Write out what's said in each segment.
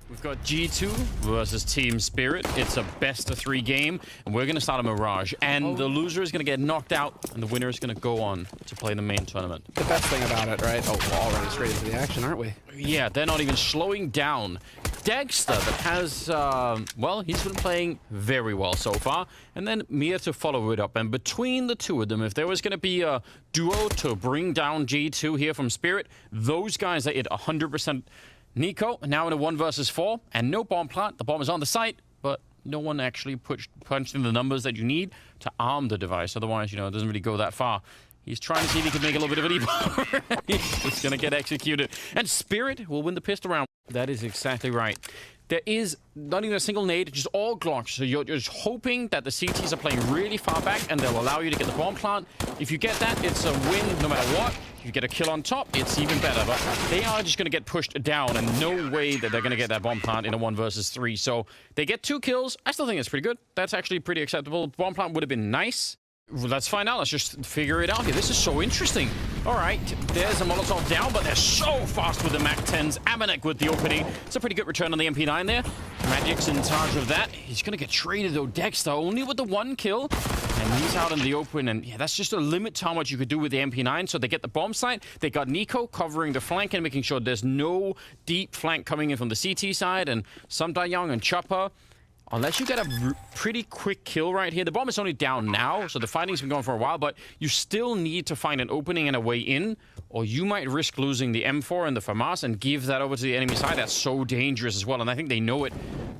We've got G2 versus Team Spirit. It's a best-of-3 game, and we're going to start a Mirage. And the loser is going to get knocked out, and the winner is going to go on to play the main tournament. The best thing about it, right? Oh, we're already straight into the action, aren't we? Yeah, they're not even slowing down. Dexter, that has, well, he's been playing very well so far. And then Mia to follow it up. And between the two of them, if there was going to be a duo to bring down G2 here from Spirit, those guys are at 100%. NUKE now in a 1 versus 4, and no bomb plant. The bomb is on the site, but no one actually punched in the numbers that you need to arm the device. Otherwise, you know, it doesn't really go that far. He's trying to see if he can make a little bit of an leap. He's going to get executed. And Spirit will win the pistol round. That is exactly right. There is not even a single nade, just all Glocks. So you're just hoping that the CTs are playing really far back and they'll allow you to get the bomb plant. If you get that, it's a win no matter what. If you get a kill on top, it's even better. But they are just going to get pushed down, and no way that they're going to get that bomb plant in a 1 versus 3. So they get 2 kills. I still think it's pretty good. That's actually pretty acceptable. Bomb plant would have been nice. Let's find out. Let's just figure it out here. This is so interesting. All right, there's a Molotov down, but they're so fast with the MAC-10s. Amanek with the opening. It's a pretty good return on the MP9 there. Magic's in charge of that. He's going to get traded, though. Dexter only with the 1 kill. And he's out in the open. And yeah, that's just a limit to how much you could do with the MP9. So they get the bomb site. They got NUKE covering the flank and making sure there's no deep flank coming in from the CT side. And Young and Chopper. Unless you get a pretty quick kill right here. The bomb is only down now, so the fighting's been going for a while, but you still need to find an opening and a way in, or you might risk losing the M4 and the FAMAS and give that over to the enemy side. That's so dangerous as well, and I think they know it.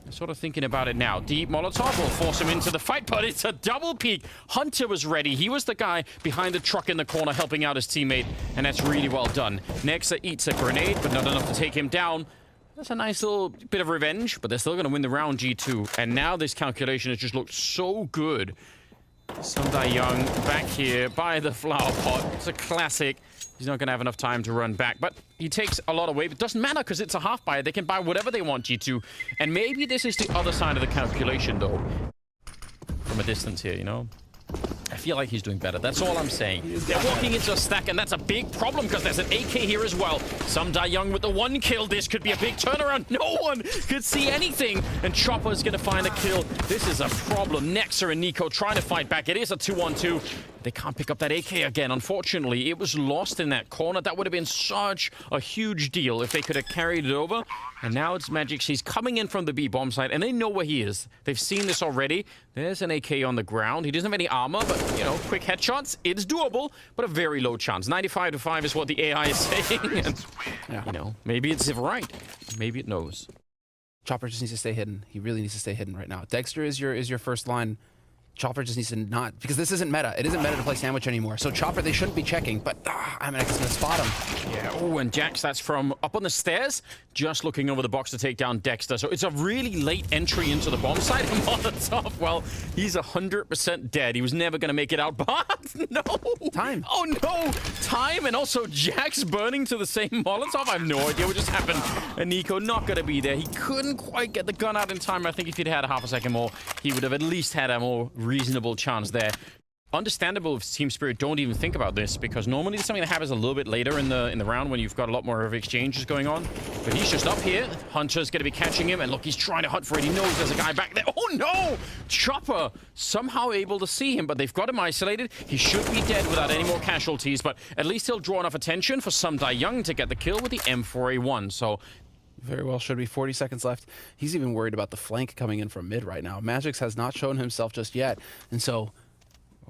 I'm sort of thinking about it now. Deep Molotov will force him into the fight, but it's a double peek. Hunter was ready. He was the guy behind the truck in the corner helping out his teammate, and that's really well done. Nexa eats a grenade, but not enough to take him down. That's a nice little bit of revenge, but they're still going to win the round, G2. And now this calculation has just looked so good. Young back here by the flower pot. It's a classic. He's not going to have enough time to run back, but he takes a lot away. But it doesn't matter because it's a half buy. They can buy whatever they want, G2. And maybe this is the other side of the calculation, though. From a distance here, you know? I feel like he's doing better. That's all I'm saying. They're walking into a stack, and that's a big problem because there's an AK here as well. Young with the 1 kill. This could be a big turnaround. No one could see anything. And Chopper's going to find a kill. This is a problem. Nexa and NUKE trying to fight back. It is a 2-on-2. They can't pick up that AK again, unfortunately. It was lost in that corner. That would have been such a huge deal if they could have carried it over. And now it's Magic. He's coming in from the B bomb site, and they know where he is. They've seen this already. There's an AK on the ground. He doesn't have any armor, but, you know, quick headshots. It's doable, but a very low chance. 95-5 is what the AI is saying. And, yeah, you know, maybe it's right. Maybe it knows. Chopper just needs to stay hidden. He really needs to stay hidden right now. Dexter is your first line. Chopper just needs to not, because this isn't meta. It isn't meta to play sandwich anymore. So Chopper, they shouldn't be checking, but I mean, I guess I'm gonna spot him. Yeah. Oh, and Jax, that's from up on the stairs, just looking over the box to take down Dexter. So it's a really late entry into the bomb site. Molotov, well, he's 100% dead. He was never gonna make it out, but no. Time. Oh no, time, and also Jax burning to the same Molotov. I have no idea what just happened. And NUKE not gonna be there. He couldn't quite get the gun out in time. I think if he'd had a half a second more, he would have at least had a more reasonable chance there. Understandable if Team Spirit don't even think about this, because normally it's something that happens a little bit later in the round when you've got a lot more of exchanges going on. But he's just up here. Hunter's going to be catching him, and look, he's trying to hunt for it. He knows there's a guy back there. Oh no! Chopper somehow able to see him, but they've got him isolated. He should be dead without any more casualties, but at least he'll draw enough attention for Young to get the kill with the M4A1. So very well should be 40 seconds left. He's even worried about the flank coming in from mid right now. Magix has not shown himself just yet, and so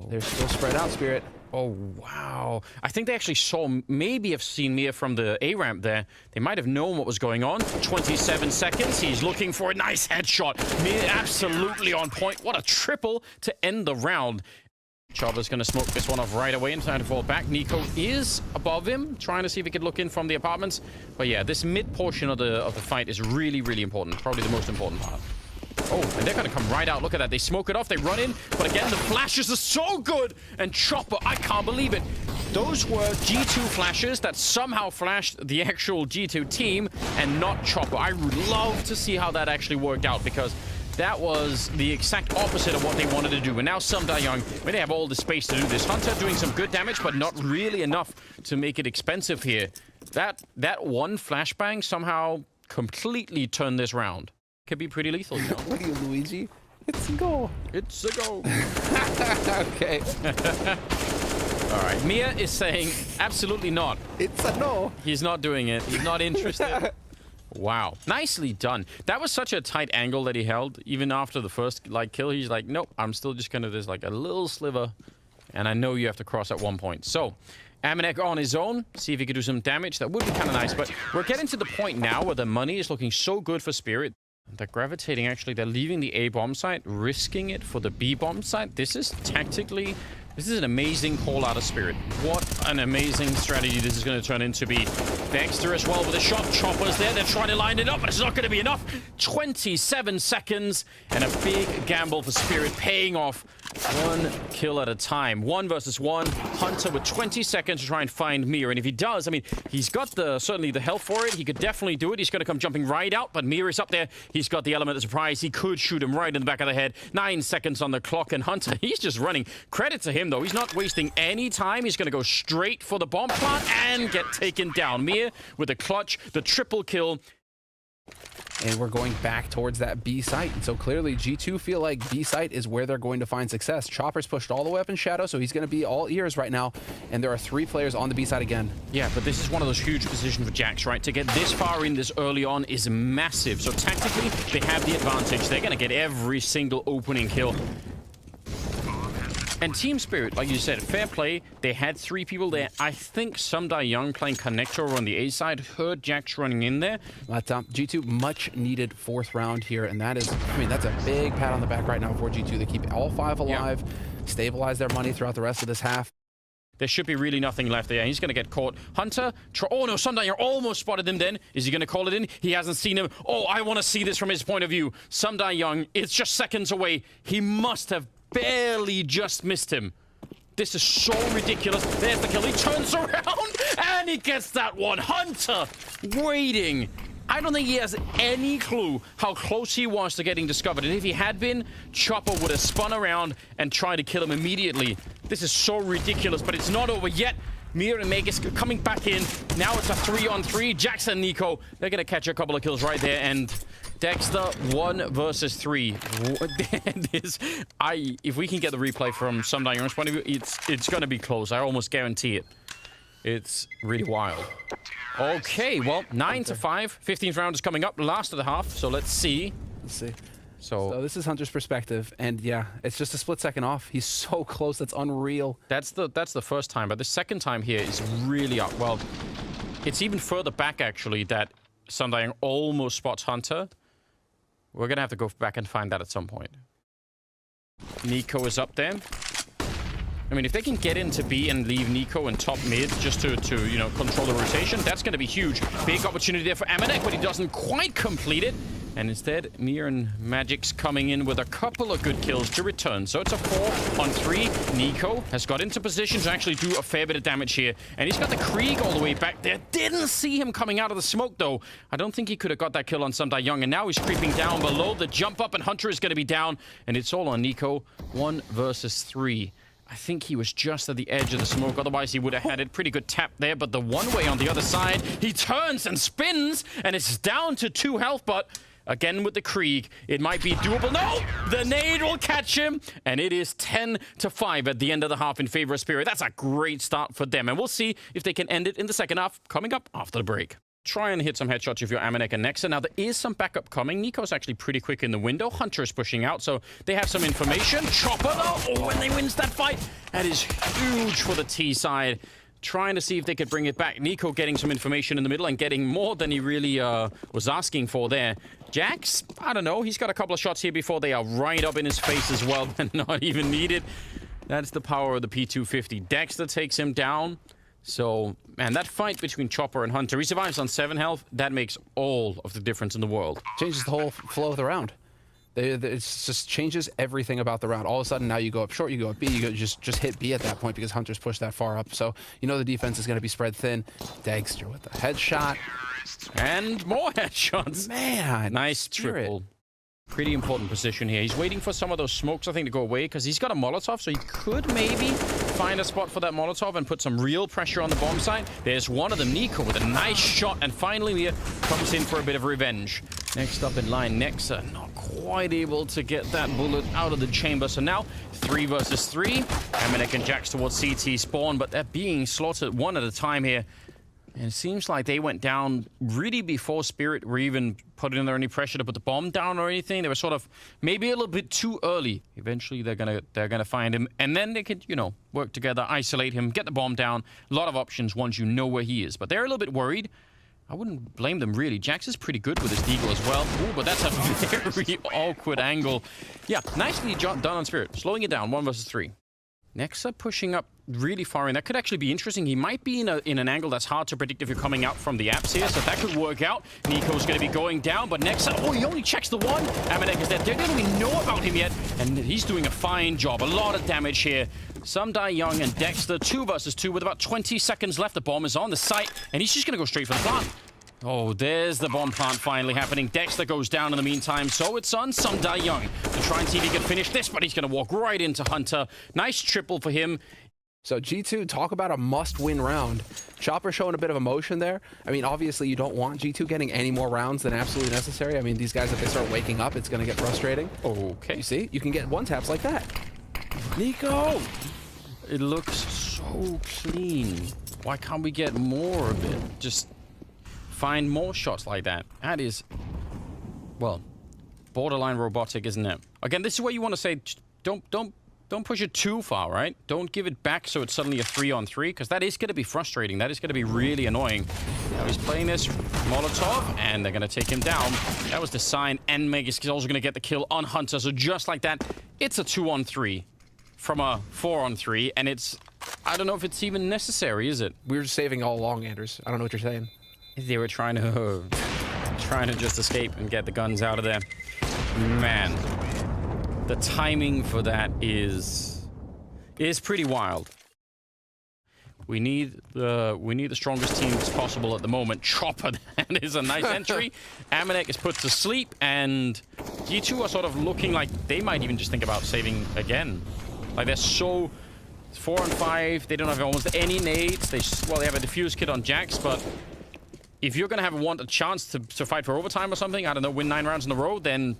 they're still spread out, Spirit. Oh, wow. I think they actually saw, maybe have seen Mia from the A-ramp there. They might have known what was going on. 27 seconds. He's looking for a nice headshot. Mia absolutely on point. What a triple to end the round. Chopper's going to smoke this one off right away and trying to fall back. NUKE is above him, trying to see if he could look in from the apartments. But yeah, this mid portion of the fight is really, really important. Probably the most important part. Oh, and they're going to come right out. Look at that. They smoke it off. They run in. But again, the flashes are so good. And Chopper, I can't believe it. Those were G2 flashes that somehow flashed the actual G2 team and not Chopper. I would love to see how that actually worked out, because that was the exact opposite of what they wanted to do. And now Young, when they have all the space to do this. Hunter doing some good damage, but not really enough to make it expensive here. That one flashbang somehow completely turn this round. Could be pretty lethal, you know. What are you, Luigi? It's a goal. It's a go. Okay. All right, Mia is saying absolutely not. It's a no. He's not doing it. He's not interested. Wow, nicely done. That was such a tight angle that he held. Even after the first kill, he's like, nope, I'm still just gonna there's like a little sliver, and I know you have to cross at one point. So, Amanek on his own, see if he could do some damage. That would be kind of nice, but we're getting to the point now where the money is looking so good for Spirit. They're gravitating, actually. They're leaving the A bomb site, risking it for the B bomb site. This is tactically... This is an amazing call out of Spirit. What an amazing strategy this is going to turn into be. Dexter as well with a shot. Chopper's there. They're trying to line it up, but it's not going to be enough. 27 seconds and a big gamble for Spirit paying off. One kill at a time. 1 versus 1. Hunter with 20 seconds to try and find Mir. And if he does, I mean, he's got certainly the health for it. He could definitely do it. He's going to come jumping right out, but Mir is up there. He's got the element of surprise. He could shoot him right in the back of the head. 9 seconds on the clock, and Hunter, he's just running. Credit to him, though. He's not wasting any time. He's going to go straight for the bomb plant and get taken down. Mir with a clutch, the triple kill. And we're going back towards that B site. And so clearly G2 feel like B site is where they're going to find success. Chopper's pushed all the way up in shadow, so he's going to be all ears right now. And there are 3 players on the B side again. Yeah, but this is one of those huge positions for Jax, right? To get this far in this early on is massive. So tactically, they have the advantage. They're going to get every single opening kill. And Team Spirit, like you said, fair play. They had 3 people there. I think Sumdai Young playing Connector on the A side heard Jax running in there. But G2 much needed 4th round here, and that is, I mean, that's a big pat on the back right now for G2. They keep all 5 alive, stabilize their money throughout the rest of this half. There should be really nothing left there. He's going to get caught. Hunter, oh no, Sumdai Young almost spotted him then. Is he going to call it in? He hasn't seen him. Oh, I want to see this from his point of view. Sumdai Young, it's just seconds away. He must have barely just missed him. This is so ridiculous. There's the kill. He turns around and he gets that one. Hunter waiting. I don't think he has any clue how close he was to getting discovered. And if he had been, Chopper would have spun around and tried to kill him immediately. This is so ridiculous, but it's not over yet. Mir and Magus coming back in. Now it's a 3-on-3. Jax and Nico, they're going to catch a couple of kills right there. And Dexter, 1 versus 3. If we can get the replay from Sumdai Young's point of view, it's going to be close. I almost guarantee it. It's really wild. Okay, well, 9-5. 15th round is coming up. Last of the half, so let's see. Let's see. So this is Hunter's perspective, and yeah, it's just a split second off. He's so close, that's unreal. That's the first time, but the second time here is really up. Well, it's even further back, actually, that Sumdai Young almost spots Hunter. We're going to have to go back and find that at some point. Nico is up there. I mean, if they can get into B and leave Nico in top mid just to you know, control the rotation, that's going to be huge. Big opportunity there for Amanek, but he doesn't quite complete it. And instead, Mir and Magic's coming in with a couple of good kills to return. So it's a 4-on-3. Nico has got into position to actually do a fair bit of damage here. And he's got the Krieg all the way back there. Didn't see him coming out of the smoke, though. I don't think he could have got that kill on Sumdai Young. And now he's creeping down below the jump up, and Hunter is going to be down. And it's all on Nico. 1 versus 3. I think he was just at the edge of the smoke. Otherwise, he would have had it. Pretty good tap there. But the one-way on the other side, he turns and spins. And it's down to 2 health, but... Again with the Krieg, it might be doable. No! The nade will catch him, and it is 10-5 at the end of the half in favor of Spirit. That's a great start for them, and we'll see if they can end it in the second half, coming up after the break. Try and hit some headshots if you're Amanek and Nexa. Now, there is some backup coming. Nico's actually pretty quick in the window. Hunter is pushing out, so they have some information. Chopper, though! Oh, and they wins that fight! That is huge for the T side. Trying to see if they could bring it back. Nico getting some information in the middle and getting more than he really was asking for there. Jax, I don't know. He's got a couple of shots here before they are right up in his face as well, and not even needed. That's the power of the P250. Dexter takes him down. So, man, that fight between Chopper and Hunter, he survives on 7 health. That makes all of the difference in the world. Changes the whole flow of the round. It just changes everything about the round. All of a sudden, now you go up short, you go up B, you go just hit B at that point because Hunter's pushed that far up. So you know the defense is going to be spread thin. Dexter with the headshot. And more headshots. Man, nice triple. Pretty important position here. He's waiting for some of those smokes, I think, to go away because he's got a Molotov, so he could maybe find a spot for that Molotov and put some real pressure on the bomb site. There's one of them, NUKE, with a nice shot, and finally Mia comes in for a bit of revenge. Next up in line, Nexa, not quite able to get that bullet out of the chamber, so now 3 versus 3. Amanek and Jax towards CT spawn, but they're being slaughtered one at a time here. And it seems like they went down really before Spirit were even putting under any pressure to put the bomb down or anything. They were sort of maybe a little bit too early. Eventually, they're gonna find him, and then they could, you know, work together, isolate him, get the bomb down. A lot of options once you know where he is. But they're a little bit worried. I wouldn't blame them, really. Jax is pretty good with his deagle as well. Ooh, but that's a very awkward angle. Yeah, nicely done on Spirit. Slowing it down, 1 versus 3. Nexa pushing up really far in. That could actually be interesting. He might be in an angle that's hard to predict if you're coming out from the apps here, so that could work out. Nico's going to be going down, but Nexa, oh, he only checks the one. Amanek is dead. They don't even know about him yet, and he's doing a fine job. A lot of damage here. Some die young, and Dexter, 2 versus 2 with about 20 seconds left. The bomb is on the site, and he's just going to go straight for the plant. Oh, there's the bomb plant finally happening. Dexter goes down in the meantime, so it's on Some Die Young to try and see if he can finish this, but he's going to walk right into Hunter. Nice triple for him. So G2, talk about a must-win round. Chopper showing a bit of emotion there. I mean, obviously you don't want G2 getting any more rounds than absolutely necessary. I mean, these guys, if they start waking up, it's going to get frustrating. Okay. You see? You can get one-taps like that. Nico! It looks so clean. Why can't we get more of it? Just find more shots like that. That is, well, borderline robotic, isn't it? Again, this is where you want to say, don't push it too far, right? Don't give it back so it's suddenly a 3-on-3, because that is going to be frustrating. That is going to be really annoying. Now he's playing this Molotov, and they're going to take him down. That was the sign, and Meg is also going to get the kill on Hunter. So just like that, it's a 2-on-3 from a 4-on-3, and it's, I don't know if it's even necessary, is it? We were just saving all along, Anders. I don't know what you're saying. They were trying to just escape and get the guns out of there. Man, the timing for that is pretty wild. We need the strongest teams possible at the moment. Chopper, that is a nice entry. Amanek is put to sleep, and G2 are sort of looking like they might even just think about saving again. Like they're so 4-on-5. They don't have almost any nades. They have a defuse kit on Jax, but if you're going to want a chance to fight for overtime or something, I don't know, win 9 rounds in a row, then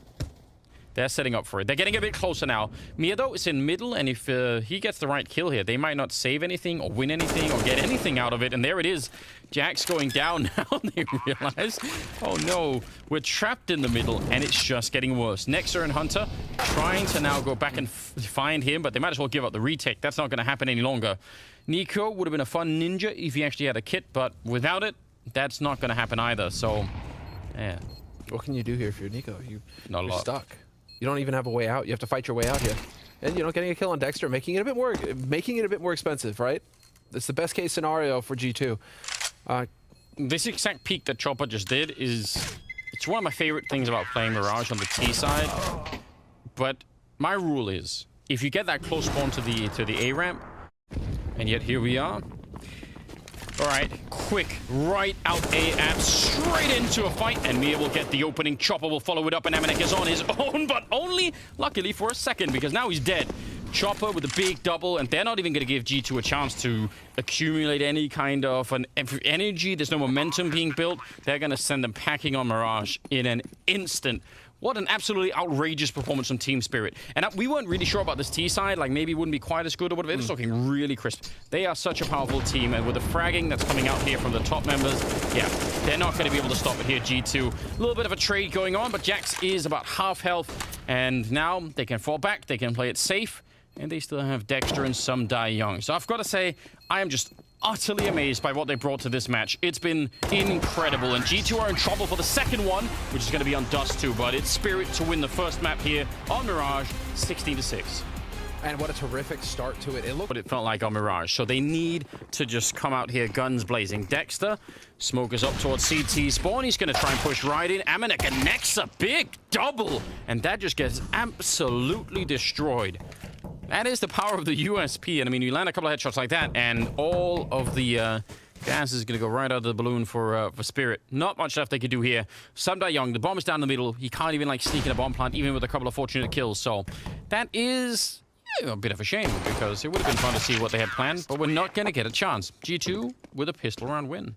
they're setting up for it. They're getting a bit closer now. Mia, though, is in middle, and if he gets the right kill here, they might not save anything or win anything or get anything out of it. And there it is. Jax going down now. They realize, oh no, we're trapped in the middle, and it's just getting worse. Nexa and Hunter trying to now go back and find him, but they might as well give up the retake. That's not going to happen any longer. Nico would have been a fun ninja if he actually had a kit, but without it, that's not going to happen either. So, yeah. What can you do here if you're Nico? You're lot. stuck. You don't even have a way out. You have to fight your way out here. And, you know, getting a kill on Dexter, making it a bit more expensive, right? It's the best case scenario for G2. This exact peek that Chopper just did it's one of my favorite things about playing Mirage on the T side. But my rule is, if you get that close spawn to the A ramp, and yet here we are. All right, quick, right out A-app, straight into a fight, and Mia will get the opening. Chopper will follow it up, and Amanek is on his own, but only, luckily, for a second, because now he's dead. Chopper with a big double, and they're not even going to give G2 a chance to accumulate any kind of an energy. There's no momentum being built. They're going to send them packing on Mirage in an instant. What an absolutely outrageous performance from Team Spirit. And we weren't really sure about this T side, like maybe it wouldn't be quite as good or whatever. It's looking really crisp. They are such a powerful team, and with the fragging that's coming out here from the top members, yeah, they're not going to be able to stop it here, G2. A little bit of a trade going on, but Jax is about half health, and now they can fall back, they can play it safe, and they still have Dexter and Some Die Young. So I've got to say, I am just utterly amazed by what they brought to this match. It's been incredible, and G2 are in trouble for the second one, which is going to be on Dust 2, but it's Spirit to win the first map here on Mirage, 16-6. And what a terrific start to it. It looked, but it felt like on Mirage, so they need to just come out here guns blazing. Dexter, smoke is up towards CT spawn. He's going to try and push right in. Amanek and Nexa, big double, and that just gets absolutely destroyed. That is the power of the USP, and I mean, you land a couple of headshots like that, and all of the Gas is going to go right out of the balloon for Spirit. Not much left they could do here. Sumda Young, the bomb is down the middle. He can't even like sneak in a bomb plant, even with a couple of fortunate kills. So that is a bit of a shame because it would have been fun to see what they had planned, but we're not going to get a chance. G2 with a pistol round win.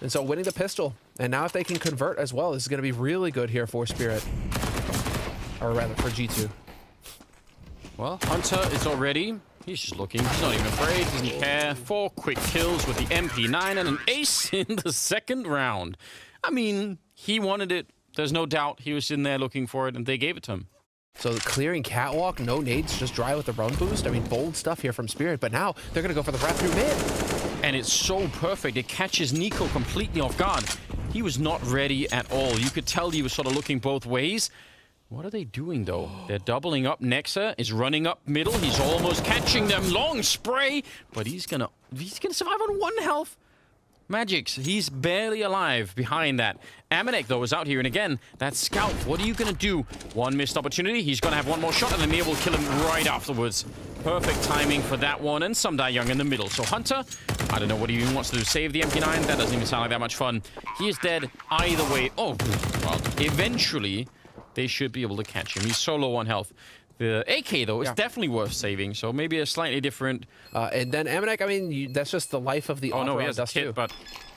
And so winning the pistol. And now if they can convert as well, this is going to be really good here for Spirit. Or rather, for G2. Well, Hunter is already... He's just looking. He's not even afraid. Doesn't care. 4 quick kills with the MP9 and an ace in the second round. I mean, he wanted it. There's no doubt he was in there looking for it, and they gave it to him. So clearing catwalk, no nades, just dry with the run boost. I mean, bold stuff here from Spirit, but now they're going to go for the wrap through mid. And it's so perfect. It catches NUKE completely off guard. He was not ready at all. You could tell he was sort of looking both ways. What are they doing, though? They're doubling up. Nexa is running up middle. He's almost catching them. Long spray, but he's gonna survive on 1 health. Magix, he's barely alive behind that. Amanek, though, is out here, and again, that scout. What are you gonna do? 1 missed opportunity. He's gonna have 1 more shot, and then Mir will kill him right afterwards. Perfect timing for that one, and Sumda Young in the middle. So Hunter, I don't know what he even wants to do. Save the MP9? That doesn't even sound like that much fun. He is dead either way. Oh, well, eventually... they should be able to catch him. He's so low on health. The AK, though, is definitely worth saving, so maybe a slightly different... and then Amanek, I mean, that's just the life of the... Oh, no, he has a kit, but...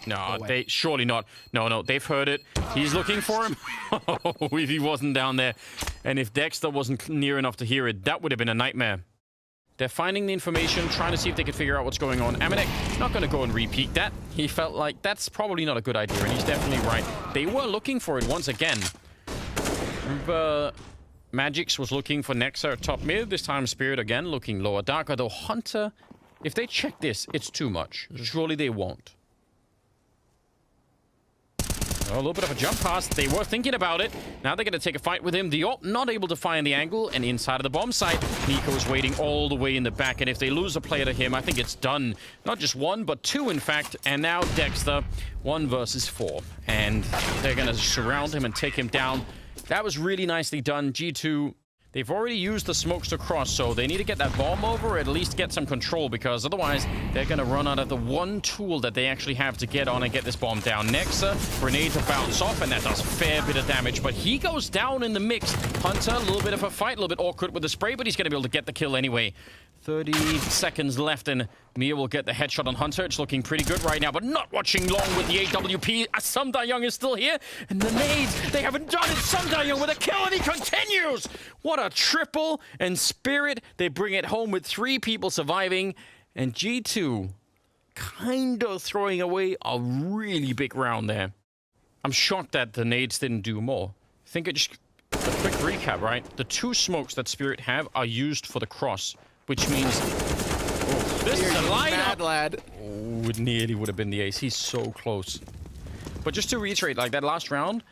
No, they... Surely not. No, they've heard it. He's looking for him. If he wasn't down there. And if Dexter wasn't near enough to hear it, that would have been a nightmare. They're finding the information, trying to see if they can figure out what's going on. Amanek, not going to go and repeat that. He felt like that's probably not a good idea, and he's definitely right. They were looking for it once again. Magix was looking for Nexa at top mid. This time Spirit again looking lower darker. Though Hunter, if they check this, it's too much. Surely they won't. Oh, a little bit of a jump pass. They were thinking about it. Now they're going to take a fight with him. The op not able to find the angle. And inside of the bomb site, Nico is waiting all the way in the back. And if they lose a player to him, I think it's done. Not just 1, but 2, in fact. And now Dexter, 1 versus 4. And they're going to surround him and take him down. That was really nicely done. G2, they've already used the smokes to cross, so they need to get that bomb over or at least get some control, because otherwise they're going to run out of the one tool that they actually have to get on and get this bomb down. Nexa, grenade to bounce off, and that does a fair bit of damage, but he goes down in the mix. Hunter, a little bit of a fight, a little bit awkward with the spray, but he's going to be able to get the kill anyway. 30 seconds left, and Mir will get the headshot on Hunter. It's looking pretty good right now, but not watching long with the AWP. Sumda Young is still here, and the nades, they haven't done it. Sumda Young with a kill, and he continues. What a triple, and Spirit, they bring it home with 3 people surviving, and G2 kind of throwing away a really big round there. I'm shocked that the nades didn't do more. I think it just... A quick recap, right? The 2 smokes that Spirit have are used for the cross, which means... Oh, this is a lineup! Mad lad. Oh, it nearly would have been the ace. He's so close. But just to reiterate, like that last round,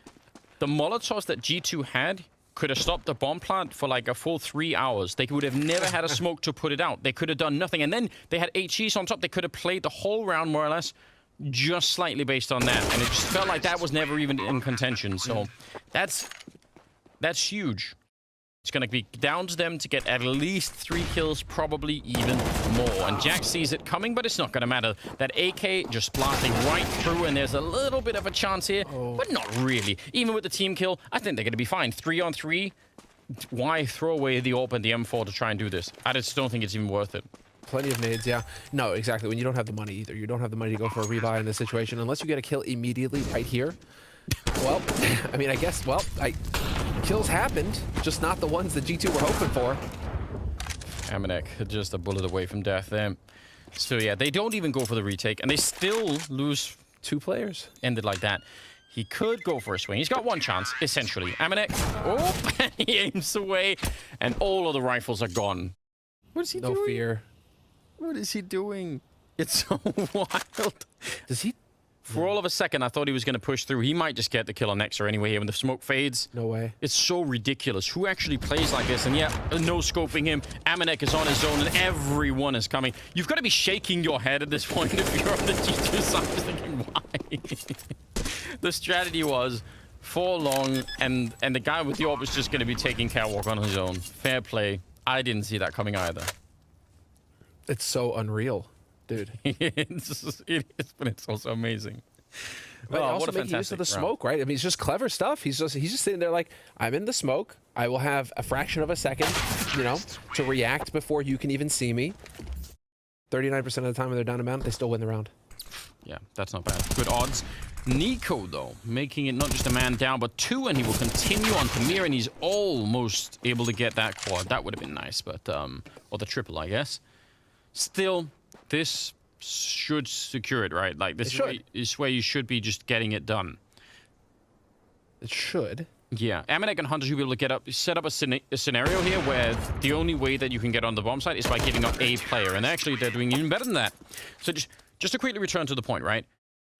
the Molotovs that G2 had could have stopped the bomb plant for like a full 3 hours. They would have never had a smoke to put it out. They could have done nothing. And then they had HEs on top. They could have played the whole round more or less just slightly based on that. And it just felt like that was never even in contention. So that's huge. It's going to be down to them to get at least 3 kills, probably even more. And Jack sees it coming, but it's not going to matter. That AK just blasting right through, and there's a little bit of a chance here, but not really. Even with the team kill, I think they're going to be fine. 3 on 3. Why throw away the AWP and the M4 to try and do this? I just don't think it's even worth it. Plenty of nades, yeah. No, exactly. When you don't have the money either. You don't have the money to go for a rebuy in this situation. Unless you get a kill immediately right here. Well, I mean, I guess, well, kills happened, just not the ones that G2 were hoping for. Amanek, just a bullet away from death there. So yeah, they don't even go for the retake, and they still lose 2 players. Ended like that. He could go for a swing. He's got 1 chance, essentially. Amanek, oh, he aims away, and all of the rifles are gone. What is he doing? No fear. What is he doing? It's so wild. Does he? For all of a second, I thought he was going to push through. He might just get the kill on Nexa anyway here when the smoke fades. No way. It's so ridiculous. Who actually plays like this? And yeah, no scoping him. Amanek is on his own, and everyone is coming. You've got to be shaking your head at this point if you're on the G2 side, just thinking, why? The strategy was 4 long, and the guy with the AWP was just going to be taking catwalk on his own. Fair play. I didn't see that coming either. It's so unreal. dude. It is, but it's also amazing. But Oh, also what a making use of the fantastic round. smoke, right? I mean, it's just clever stuff. He's just sitting there like, I'm in the smoke. I will have a fraction of a second, you know, to react before you can even see me. 39% of the time when they're down a mountain, they still win the round. Yeah, that's not bad. Good odds. NUKE, though, making it not just a man down, but 2, and he will continue on to Mir, and he's almost able to get that quad. That would have been nice, but, or the triple, I guess. Still, this should secure it, right? Like, this is where you should be just getting it done. It should. Yeah, MD3 and Hunter should be able to set up a scenario here where the only way that you can get on the bomb site is by giving up a player, and actually they're doing even better than that. So just to quickly return to the point, right?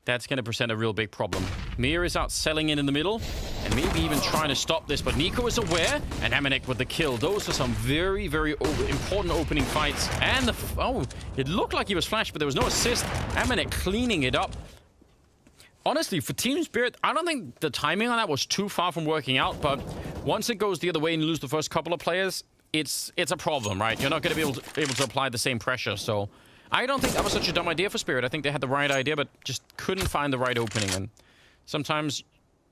That's going to present a real big problem. Mir is out selling in the middle, and maybe even trying to stop this, but NUKE is aware, and MD3 with the kill. Those are some very, very important opening fights. And oh, it looked like he was flashed, but there was no assist. MD3 cleaning it up. Honestly, for Team Spirit, I don't think the timing on that was too far from working out, but once it goes the other way and you lose the first couple of players, it's a problem, right? You're not going to be able to apply the same pressure, so I don't think that was such a dumb idea for Spirit. I think they had the right idea, but just couldn't find the right opening. And sometimes,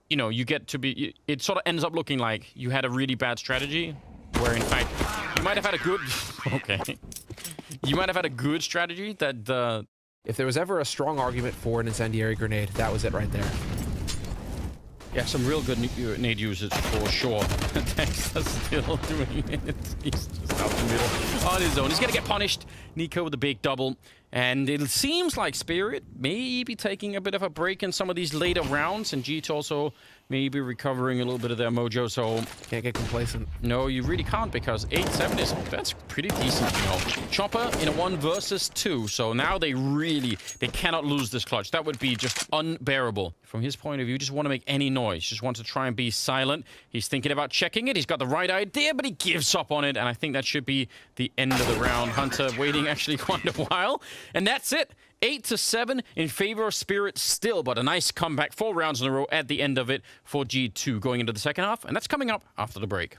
you know, you get to be... It sort of ends up looking like you had a really bad strategy, where in fact, you might have had a good... Okay. You might have had a good strategy that... If there was ever a strong argument for an incendiary grenade, that was it right there. Yeah, some real good nade usage for sure. Dexter's still doing it. He's just out in the middle on his own. He's gonna get punished. NUKE with the big double. And it seems like Spirit may be taking a bit of a break in some of these later rounds, and G2 also may be recovering a little bit of their mojo, so... Can't get complacent. No, you really can't, because 8-7 is... That's pretty decent, you know. Chopper in a 1 versus 2, so now they cannot lose this clutch. That would be just unbearable. From his point of view, just want to make any noise. Just wants to try and be silent. He's thinking about checking it. He's got the right idea, but he gives up on it, and I think that should be the end of the round. Hunter waiting actually quite a while. And that's it. 8-7 in favor of Spirit still, but a nice comeback. 4 rounds in a row at the end of it for G2 going into the second half, and that's coming up after the break.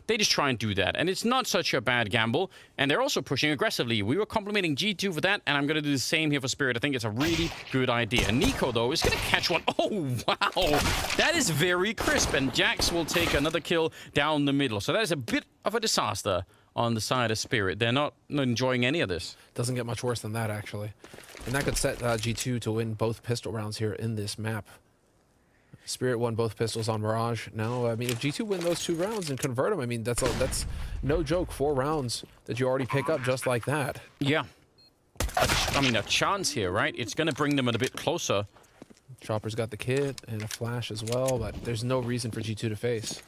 They just try and do that, and it's not such a bad gamble, and they're also pushing aggressively. We were complimenting G2 for that, and I'm going to do the same here for Spirit. I think it's a really good idea. NUKE, though, is going to catch one. Oh, wow. That is very crisp, and Jax will take another kill down the middle. So that is a bit of a disaster on the side of Spirit. They're not enjoying any of this. Doesn't get much worse than that, actually. And that could set G2 to win both pistol rounds here in this map. Spirit won both pistols on Mirage. Now, I mean, if G2 win those 2 rounds and convert them, I mean, that's no joke. 4 rounds that you already pick up just like that. Yeah. I mean, a chance here, right? It's going to bring them a bit closer. Chopper's got the kit and a flash as well, but there's no reason for G2 to face.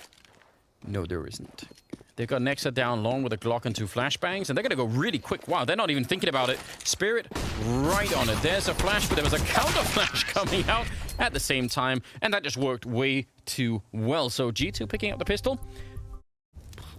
No, there isn't. They've got Nexa down long with a Glock and 2 flashbangs, and they're going to go really quick. Wow, they're not even thinking about it. Spirit right on it. There's a flash, but there was a counter flash coming out at the same time, and that just worked way too well. So G2 picking up the pistol.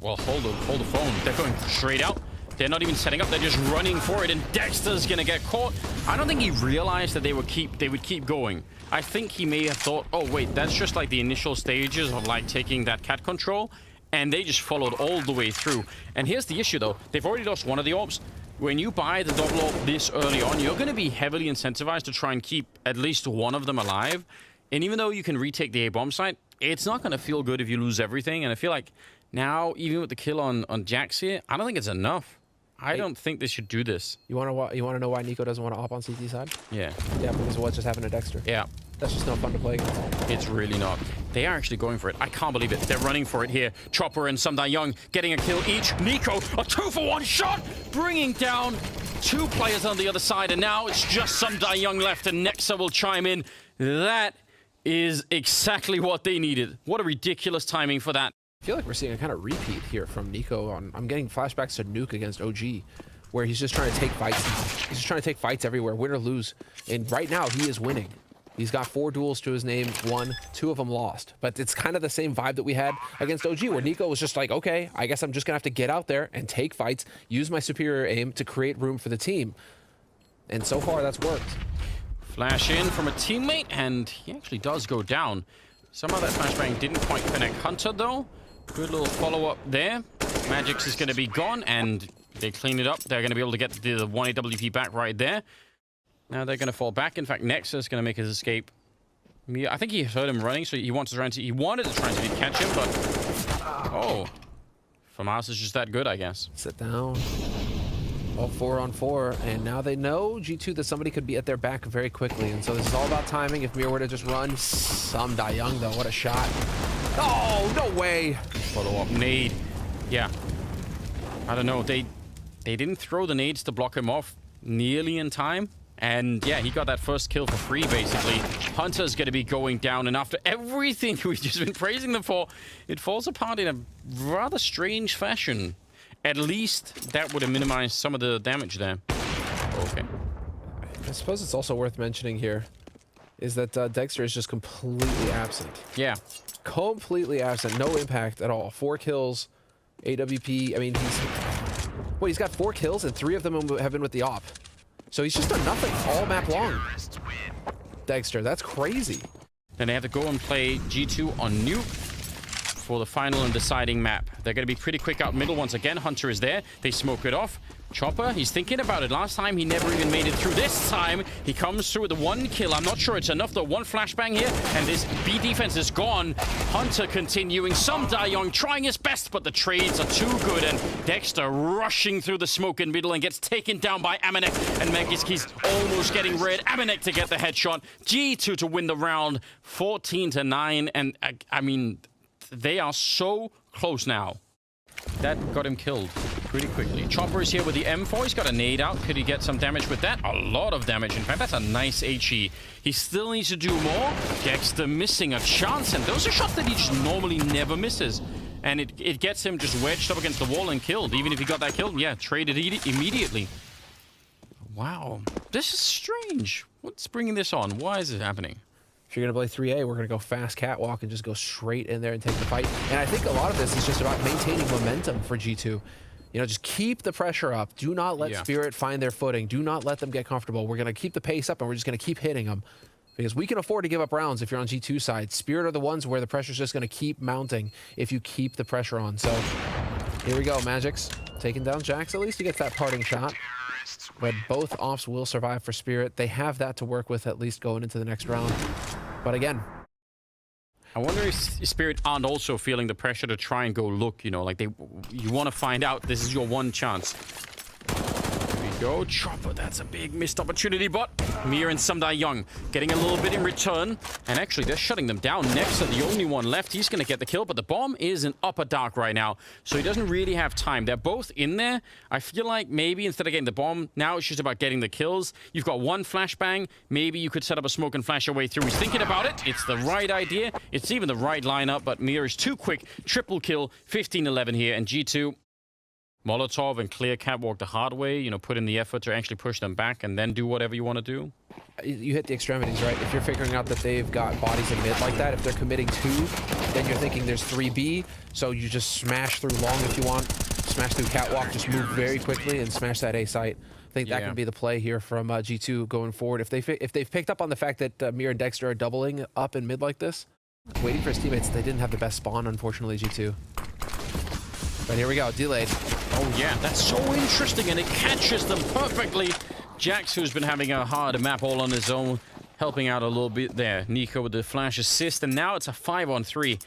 Well, hold the phone. They're going straight out. They're not even setting up. They're just running for it, and Dexter's going to get caught. I don't think he realized that they would keep going. I think he may have thought, oh, wait, that's just like the initial stages of like taking that cat control. And they just followed all the way through. And here's the issue, though. They've already lost one of the orbs. When you buy the double orb this early on, you're going to be heavily incentivized to try and keep at least one of them alive. And even though you can retake the A-bomb site, it's not going to feel good if you lose everything. And I feel like now, even with the kill on Jax here, I don't think it's enough. I don't think they should do this. You want to know why NUKE doesn't want to op on CT side? Yeah. Yeah, because of what just happened to Dexter. Yeah. That's just no fun to play against. It's really not. They are actually going for it. I can't believe it. They're running for it here. Chopper and Sumdai Young getting a kill each. NUKE, a 2-for-1 shot, bringing down 2 players on the other side. And now it's just Sumdai Young left, and Nexa will chime in. That is exactly what they needed. What a ridiculous timing for that. I feel like we're seeing a kind of repeat here from NUKE. I'm getting flashbacks to NUKE against OG, where he's just trying to take fights. He's just trying to take fights everywhere, win or lose. And right now, he is winning. He's got 4 duels to his name, won, 2 of them lost. But it's kind of the same vibe that we had against OG, where NUKE was just like, okay, I guess I'm just going to have to get out there and take fights, use my superior aim to create room for the team. And so far, that's worked. Flash in from a teammate, and he actually does go down. Somehow that flashbang didn't quite connect Hunter, though. Good little follow-up there. Magix is going to be gone, and They clean it up. They're going to be able to get the 1 AWP back right there. Now they're going to fall back. In fact, Nexus is going to make his escape. I think he heard him running, so he wanted to try and catch him, but... Oh. FAMAS is just that good, I guess. Sit down. All 4-on-4, and now they know, G2, that somebody could be at their back very quickly, and so this is all about timing. If Mir were to just run, some die young, though. What a shot. Oh, no way. Follow-up nade. Yeah. I don't know. They didn't throw the nades to block him off nearly in time. And yeah, he got that first kill for free, basically. Hunter's going to be going down, and after everything we've just been praising them for, it falls apart in a rather strange fashion. At least that would have minimized some of the damage there. Okay. I suppose it's also worth mentioning here is that Dexter is just completely absent. Yeah. Completely absent. No impact at all. 4 kills, AWP. I mean, he's got 4 kills, and 3 of them have been with the op. So he's just done nothing all map long. Dexter, that's crazy. Then they have to go and play G2 on NUKE for the final and deciding map. They're going to be pretty quick out middle once again. Hunter is there. They smoke it off. Chopper, he's thinking about it. Last time, he never even made it through. This time, he comes through with the 1 kill. I'm not sure it's enough, though. 1 flashbang here, and this B defense is gone. Hunter continuing. Some Young trying his best, but the trades are too good, and Dexter rushing through the smoke in middle and gets taken down by Amanek, and Megiski's almost getting red. Amanek to get the headshot. G2 to win the round, 14-9, and I mean, they are so close now. That got him killed pretty quickly. Chopper is here with the M4. He's got a nade out. Could he get some damage with that? A lot of damage. In fact, that's a nice HE. He still needs to do more. Dexter missing a chance, and those are shots that he just normally never misses. And it gets him just wedged up against the wall and killed. Even if he got that killed, yeah, traded immediately. Wow. This is strange. What's bringing this on? Why is it happening? If you're going to play 3A, we're going to go fast catwalk and just go straight in there and take the fight. And I think a lot of this is just about maintaining momentum for G2. You know, just keep the pressure up. Do not let Spirit find their footing. Do not let them get comfortable. We're going to keep the pace up, and we're just going to keep hitting them. Because we can afford to give up rounds if you're on G2 side. Spirit are the ones where the pressure's just going to keep mounting if you keep the pressure on. So here we go, Magic's taking down Jax. At least he gets that parting shot. But both offs will survive for Spirit. They have that to work with at least going into the next round. But again, I wonder if Spirit aren't also feeling the pressure to try and go look, you know, like you want to find out this is your one chance. Here we go. Chopper, that's a big missed opportunity, but Mir and Samdai Young getting a little bit in return. And actually, they're shutting them down. Next, the only one left. He's going to get the kill, but the bomb is in upper dark right now, so he doesn't really have time. They're both in there. I feel like maybe instead of getting the bomb, now it's just about getting the kills. You've got 1 flashbang. Maybe you could set up a smoke and flash your way through. He's thinking about it. It's the right idea. It's even the right lineup, but Mir is too quick. Triple kill, 15-11 here, and G2... Molotov and clear catwalk the hard way, you know, put in the effort to actually push them back and then do whatever you want to do. You hit the extremities, right? If you're figuring out that they've got bodies in mid like that, if they're committing 2, then you're thinking there's 3B, so you just smash through long if you want, smash through catwalk, just move very quickly and smash that A site. I think that can be the play here from G2 going forward. If they've picked up on the fact that Mir and Dexter are doubling up in mid like this, waiting for his teammates, they didn't have the best spawn, unfortunately, G2. But here we go, delayed. Oh yeah, that's so interesting, and it catches them perfectly. Jax, who's been having a hard map all on his own, helping out a little bit there. Nico with the flash assist, and now it's a 5-on-3.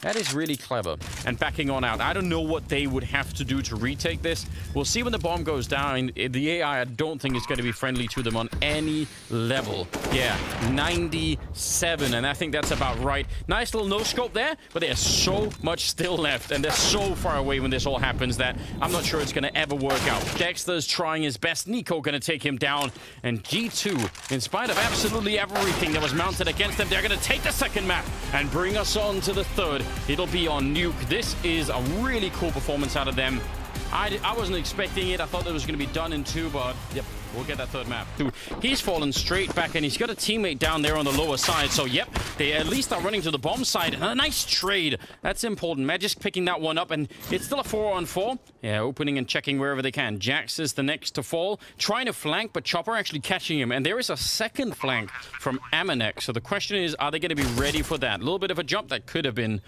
That is really clever. And backing on out. I don't know what they would have to do to retake this. We'll see when the bomb goes down. The AI, I don't think is going to be friendly to them on any level. Yeah, 97, and I think that's about right. Nice little no-scope there, but there's so much still left, and they're so far away when this all happens that I'm not sure it's going to ever work out. Dexter's trying his best. Nico going to take him down, and G2, in spite of absolutely everything that was mounted against them, they're going to take the second map and bring us on to the third. It'll be on NUKE. This is a really cool performance out of them. I wasn't expecting it. I thought that was going to be done in 2, but yep, we'll get that third map. He's fallen straight back, and he's got a teammate down there on the lower side. So yep, they at least are running to the bomb side. And a nice trade. That's important. Magic picking that one up, and it's still a 4-on-4. Yeah, opening and checking wherever they can. Jax is the next to fall, trying to flank, but Chopper actually catching him. And there is a second flank from Amanek. So the question is, are they going to be ready for that? A little bit of a jump that could have been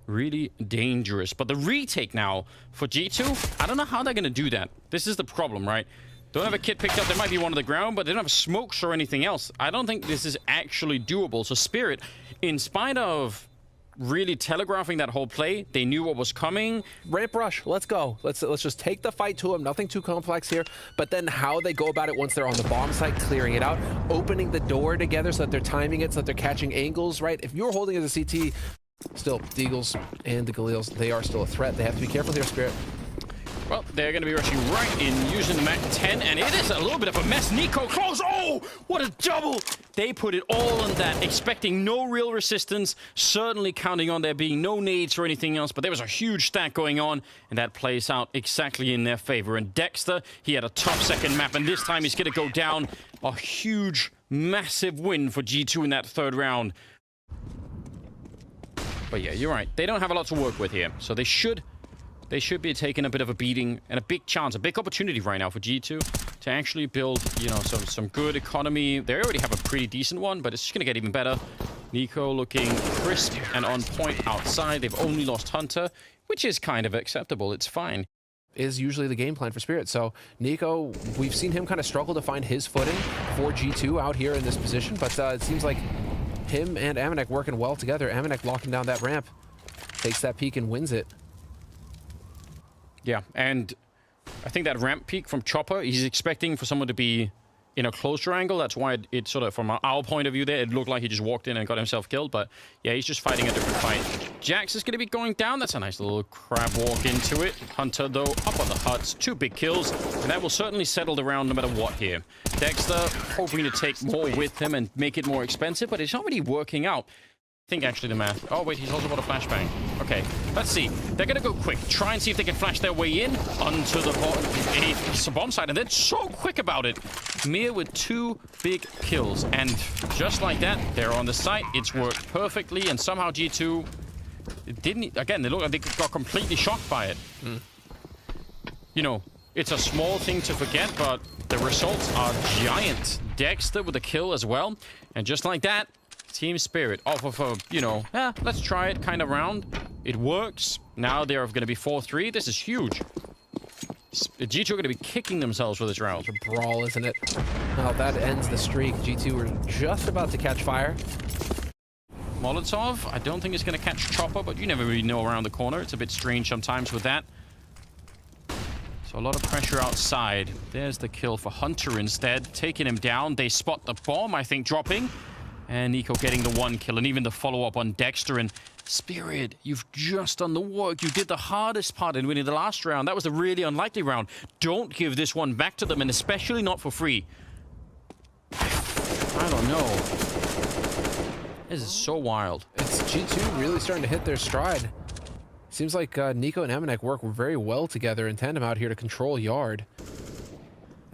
really dangerous. But the retake now for G2, I don't know how they're going to do that. This is the problem, right? Don't have a kit picked up. There might be one on the ground, but they don't have smokes or anything else. I don't think this is actually doable. So Spirit, in spite of really telegraphing that whole play, they knew what was coming. Ramp rush, let's go. Let's just take the fight to them. Nothing too complex here. But then how they go about it once they're on the bomb site, clearing it out, opening the door together so that they're timing it, so that they're catching angles, right? If you're holding as a CT, still, the Eagles and the Galils, they are still a threat. They have to be careful here, Spirit. Well, they're going to be rushing right in using the MAC-10, and it is a little bit of a mess. NUKE close. Oh, what a double! They put it all on that, expecting no real resistance, certainly counting on there being no nades or anything else, but there was a huge stack going on, and that plays out exactly in their favor. And Dexter, he had a tough second map, and this time he's going to go down. A huge, massive win for G2 in that third round. But yeah, you're right. They don't have a lot to work with here, so they should be taking a bit of a beating and a big chance, a big opportunity right now for G2 to actually build, you know, some good economy. They already have a pretty decent one, but it's just going to get even better. NUKE looking crisp and on point outside. They've only lost Hunter, which is kind of acceptable. It's fine. Is usually the game plan for Spirit. So NUKE, we've seen him kind of struggle to find his footing for G2 out here in this position, but it seems like him and Amanek working well together. Amanek locking down that ramp, takes that peek and wins it. Yeah, and I think that ramp peak from Chopper, he's expecting for someone to be in a closer angle. That's why it sort of, from our point of view there, it looked like he just walked in and got himself killed. But yeah, he's just fighting a different fight. Jax is going to be going down. That's a nice little crab walk into it. Hunter, though, up on the huts. 2 big kills. And that will certainly settle the round no matter what here. Dexter hoping to take more with him and make it more expensive, but it's not really working out. I think actually the math. Oh, wait, he's also got a flashbang. Okay, let's see. They're going to go quick. Try and see if they can flash their way in onto the bomb site. And they're so quick about it. Mir with 2 big kills. And just like that, they're on the site. It's worked perfectly. And somehow G2 didn't... Again, they look like they got completely shocked by it. You know, it's a small thing to forget, but the results are giant. Dexter with a kill as well. And just like that, Team Spirit off of a, you know, let's try it kind of round. It works. Now they're going to be 4-3. This is huge. G2 are going to be kicking themselves for this round. It's a brawl, isn't it? Well, that ends the streak. G2 were just about to catch fire. Molotov, I don't think it's going to catch Chopper, but you never really know around the corner. It's a bit strange sometimes with that. So a lot of pressure outside. There's the kill for Hunter instead. Taking him down. They spot the bomb, I think, dropping. And NUKE getting the 1 kill, and even the follow-up on Dexter. And Spirit, you've just done the work. You did the hardest part in winning the last round. That was a really unlikely round. Don't give this one back to them, and especially not for free. I don't know. This is so wild. It's G2 really starting to hit their stride. Seems like NUKE and Amanek work very well together in tandem out here to control Yard.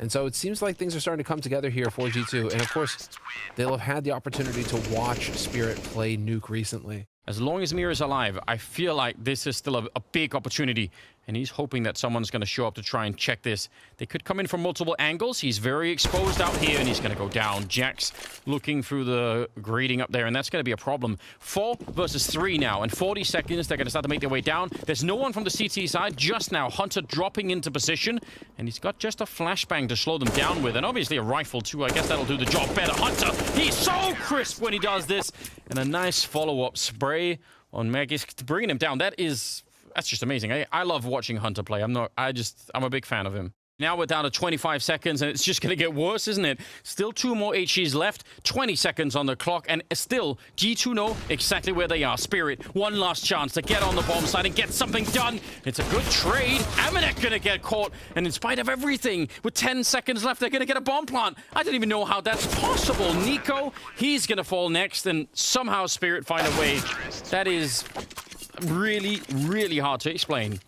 And so it seems like things are starting to come together here for G2. And of course, they'll have had the opportunity to watch Spirit play NUKE recently. As long as Mir is alive, I feel like this is still a big opportunity. And he's hoping that someone's going to show up to try and check this. They could come in from multiple angles. He's very exposed out here, and he's going to go down. Jax looking through the grading up there, and that's going to be a problem. 4 versus 3 now. In 40 seconds, they're going to start to make their way down. There's no one from the CT side just now. Hunter dropping into position, and he's got just a flashbang to slow them down with, and obviously a rifle, too. I guess that'll do the job better. Hunter, he's so crisp when he does this. And a nice follow-up spray on Magis, bringing him down. That's just amazing. I love watching Hunter play. I'm a big fan of him. Now we're down to 25 seconds, and it's just going to get worse, isn't it? Still 2 more HEs left, 20 seconds on the clock, and still, G2 know exactly where they are. Spirit, one last chance to get on the bomb side and get something done. It's a good trade. Amanek going to get caught, and in spite of everything, with 10 seconds left, they're going to get a bomb plant. I don't even know how that's possible. NUKE, he's going to fall next, and somehow Spirit find a way. That is really, really hard to explain.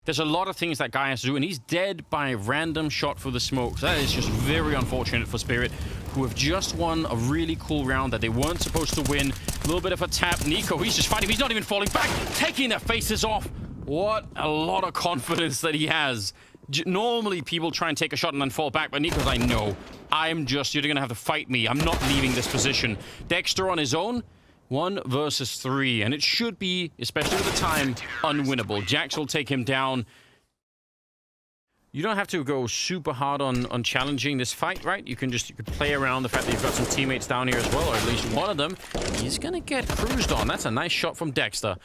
There's a lot of things that guy has to do, and he's dead by a random shot through the smoke. That is just very unfortunate for Spirit, who have just won a really cool round that they weren't supposed to win. A little bit of a tap. NUKE, he's just fighting. He's not even falling back, taking their faces off. What a lot of confidence that he has. Normally, people try and take a shot and then fall back, but NUKE's like, no, you're going to have to fight me. I'm not leaving this position. Dexter on his own, 1 versus 3, and it should be, especially with the time, unwinnable. Jax will take him down. You don't have to go super hard on challenging this fight, right? You can play around the fact that you've got some teammates down here as well, or at least one of them. He's gonna get cruised on. That's a nice shot from Dexter.